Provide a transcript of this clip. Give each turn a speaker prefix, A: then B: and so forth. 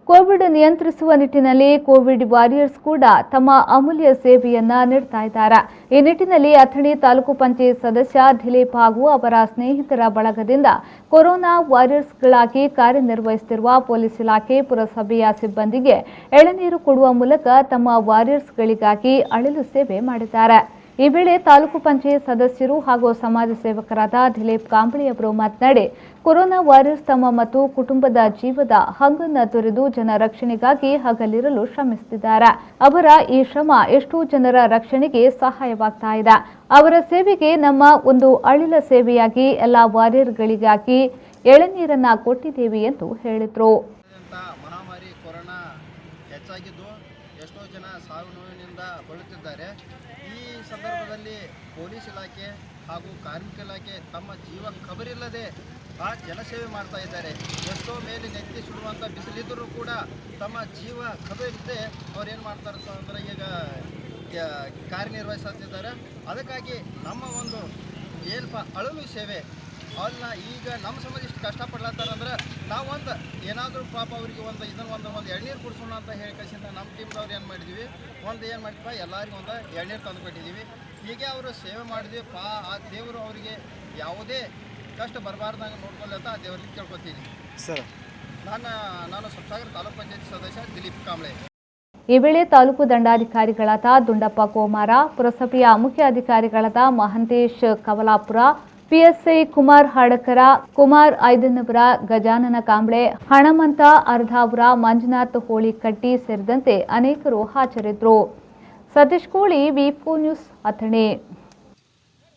A: Covid ನಿಯಂತ್ರಿಸುವ ನಿಟ್ಟಿನಲ್ಲಿ Covid warriors ಕೂಡ ತಮ್ಮ ಅಮೂಲ್ಯ ಸೇವೆಯನ್ನ ನೀಡ್ತಾ ಇದ್ದಾರೆ. ಈ ನಿಟ್ಟಿನಲ್ಲಿ ಅಥಣಿ ತಾಲೂಕು ಪಂಚಾಯತ್ ಸದಸ್ಯ ದಿಲೀಪ್ ಹಾಗೂ ಅವರ ಸ್ನೇಹಿತರ ಬಳಗದಿಂದ ಕೊರೋನಾ ವಾರಿಯರ್ಸ್ಗಳಾಗಿ ಕಾರ್ಯನಿರ್ವಹಿಸುತ್ತಿರುವ ಪೊಲೀಸ್ ಇಲಾಖೆ ಪುರಸಭೆಯ ಸಿಬ್ಬಂದಿಗೆ ಎಳನೀರು ಕೊಡುವ ಮೂಲಕ ತಮ್ಮ ವಾರಿಯರ್ಸ್ಗಳಿಗಾಗಿ ಅಳಿಲು ಸೇವೆ ಮಾಡಿದ್ದಾರೆ. ಈ ವೇಳೆ ತಾಲೂಕು ಪಂಚಾಯತ್ ಸದಸ್ಯರು ಹಾಗೂ ಸಮಾಜ ಸೇವಕರಾದ ದಿಲೀಪ್ ಕಾಂಬಳಿ ಅವರು ಮಾತನಾಡಿ, ಕೊರೋನಾ ವಾರಿಯರ್ಸ್ ತಮ್ಮ ಮತ್ತು ಕುಟುಂಬದ ಜೀವದ ಹಂಗನ್ನು ತೊರೆದು ಜನ ರಕ್ಷಣೆಗಾಗಿ ಹಗಲಿರಲು ಶ್ರಮಿಸುತ್ತಿದ್ದಾರೆ. ಅವರ ಈ ಶ್ರಮ ಎಷ್ಟೋ ಜನರ ರಕ್ಷಣೆಗೆ ಸಹಾಯವಾಗ್ತಾ ಇದೆ. ಅವರ ಸೇವೆಗೆ ನಮ್ಮ ಒಂದು ಅಳಿಲ ಸೇವೆಯಾಗಿ ಎಲ್ಲ ವಾರಿಯರ್ಗಳಿಗಾಗಿ ಎಳನೀರನ್ನ ಕೊಟ್ಟಿದ್ದೇವೆ ಎಂದು ಹೇಳಿದರು.
B: ಮಹಾಮಾರಿ ಕೊರೋನಾ ಹೆಚ್ಚಾಗಿದ್ದು ಎಷ್ಟೋ ಜನ ಸಾವು ನೋವಿನಿಂದ ಬಳಲುತ್ತಿದ್ದಾರೆ. ಈ ಸಂದರ್ಭದಲ್ಲಿ ಪೊಲೀಸ್ ಇಲಾಖೆ ಹಾಗೂ ಕಾರ್ಮಿಕ ಇಲಾಖೆ ತಮ್ಮ ಜೀವ ಖಬರಿಲ್ಲದೆ ಆ ಜನಸೇವೆ ಮಾಡ್ತಾ ಇದ್ದಾರೆ. ಎಷ್ಟೋ ಮೇಲೆ ನೆತ್ತಿ ಸುಡುವಂಥ ಬಿಸಿಲಿದ್ದರೂ ಕೂಡ ತಮ್ಮ ಜೀವ ಖಬರಿಲ್ಲದೆ ಅವ್ರು ಏನು ಮಾಡ್ತಾರೆ ಅಂದರೆ ಈಗ ಕಾರ್ಯನಿರ್ವಹಿಸುತ್ತಿದ್ದಾರೆ. ಅದಕ್ಕಾಗಿ ನಮ್ಮ ಒಂದು ಏನಪ್ಪ ಅಳಲು ಸೇವೆ ಅಲ್ಲ. ಈಗ ನಮ್ಮ ಸಮಾಜ ಇಷ್ಟು ಕಷ್ಟಪಡ್ಲತ್ತಾರಂದ್ರೆ ನಾವು ಒಂದು ಏನಾದರೂ ಪಾಪ ಅವರಿಗೆ ಒಂದು ಎಳ್ನೀರು ಕುಡಿಸೋಣ ಅಂತ ಹೇಳಿ ಕಳಿಸಿದ ನಮ್ಮ ಟೀಮ್ದವ್ರು ಏನು ಮಾಡಿದ್ವಿ, ಏನು ಮಾಡಿದ್ವಿ ಎಲ್ಲರಿಗೂ ಒಂದು ಎಳ್ನೀರು ತಂದು ಕೊಟ್ಟಿದ್ದೀವಿ. ಹೀಗೆ ಅವರು ಸೇವೆ ಮಾಡಿದ್ವಿ. ಆ ದೇವರು ಅವರಿಗೆ ಯಾವುದೇ ಕಷ್ಟ ಬರಬಾರ್ದಂಗೆ ನೋಡ್ಕೊಳ್ಳಿ ಅಂತ ಆ ದೇವರಿಗೆ ಕೇಳ್ಕೊತೀನಿ ಸರ್. ನಾನು ಸಬ್ಸಾಗರ ತಾಲೂಕು ಪಂಚಾಯತ್ ಸದಸ್ಯ ದಿಲೀಪ್ ಕಾಂಬಳೆ.
A: ಈ ವೇಳೆ ತಾಲೂಕು ದಂಡಾಧಿಕಾರಿಗಳಾದ ದುಂಡಪ್ಪ ಕೋಮಾರ, ಪುರಸಭೆಯ ಮುಖ್ಯ ಅಧಿಕಾರಿಗಳಾದ ಮಹಂತೇಶ್ ಕವಲಾಪುರ, ಪಿಎಸ್ಐ ಕುಮಾರ್ ಹಾಡಕರ, ಕುಮಾರ್ ಐದನವರ, ಗಜಾನನ ಕಾಂಬಳೆ, ಹಣಮಂತ ಅರ್ಧಾಪುರ, ಮಂಜುನಾಥ್ ಹೋಳಿಕಟ್ಟಿ ಸೇರಿದಂತೆ ಅನೇಕರು ಹಾಜರಿದ್ದರು. ಸತೀಶ್ ಕೋಳಿ, ವಿ4 ನ್ಯೂಸ್, ಅಥಣಿ.